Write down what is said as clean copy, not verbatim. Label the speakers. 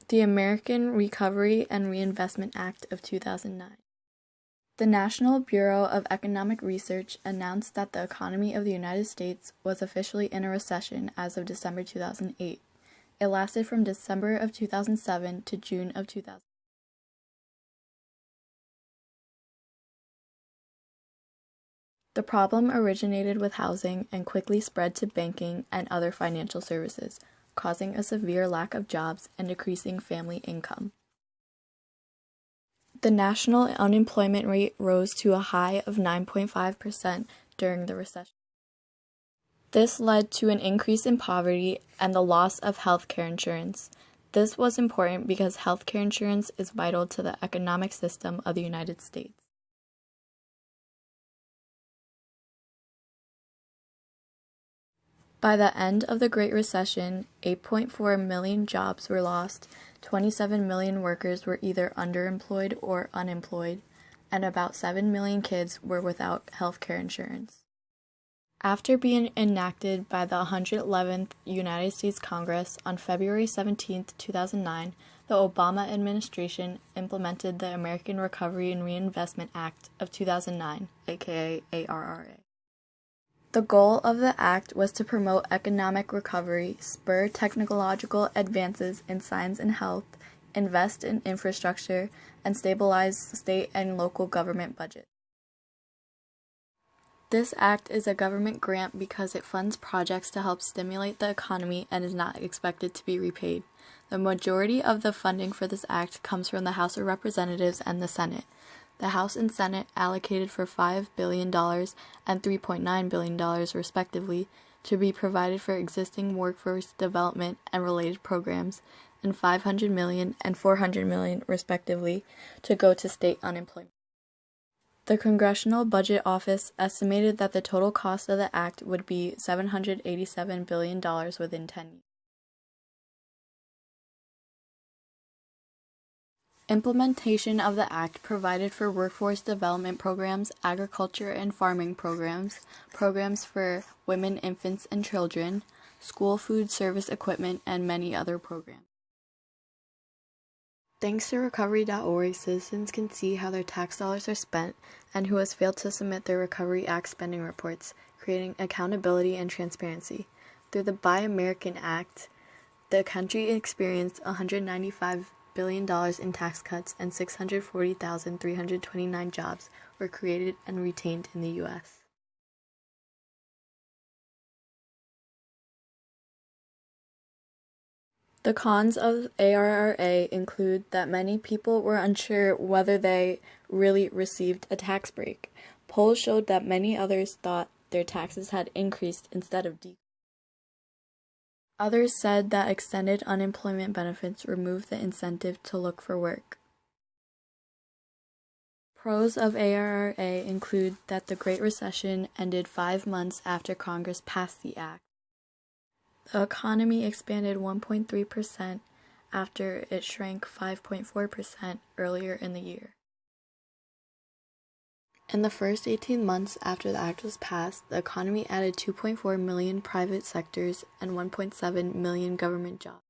Speaker 1: The American Recovery and Reinvestment Act of 2009. The National Bureau of Economic Research announced that the economy of the United States was officially in a recession as of December 2008. It lasted from December of 2007 to June of 2000. The problem originated with housing and quickly spread to banking and other financial services, causing a severe lack of jobs and decreasing family income. The national unemployment rate rose to a high of 9.5% during the recession. This led to an increase in poverty and the loss of health care insurance. This was important because health care insurance is vital to the economic system of the United States. By the end of the Great Recession, 8.4 million jobs were lost, 27 million workers were either underemployed or unemployed, and about 7 million kids were without health care insurance. After being enacted by the 111th United States Congress on February 17, 2009, the Obama administration implemented the American Recovery and Reinvestment Act of 2009, aka ARRA. The goal of the act was to promote economic recovery, spur technological advances in science and health, invest in infrastructure, and stabilize state and local government budgets. This act is a government grant because it funds projects to help stimulate the economy and is not expected to be repaid. The majority of the funding for this act comes from the House of Representatives and the Senate. The House and Senate allocated for $5 billion and $3.9 billion, respectively, to be provided for existing workforce development and related programs, and $500 million and $400 million, respectively, to go to state unemployment. The Congressional Budget Office estimated that the total cost of the act would be $787 billion within 10 years. Implementation of the Act provided for workforce development programs, agriculture and farming programs, programs for women, infants, and children, school food service equipment, and many other programs. Thanks to Recovery.org, citizens can see how their tax dollars are spent and who has failed to submit their Recovery Act spending reports, creating accountability and transparency. Through the Buy American Act, the country experienced $195 billion in tax cuts and 640,329 jobs were created and retained in the U.S. The cons of ARRA include that many people were unsure whether they really received a tax break. Polls showed that many others thought their taxes had increased instead of decreased. Others said that extended unemployment benefits removed the incentive to look for work. Pros of ARRA include that the Great Recession ended 5 months after Congress passed the act. The economy expanded 1.3% after it shrank 5.4% earlier in the year. In the first 18 months after the act was passed, the economy added 2.4 million private sectors and 1.7 million government jobs.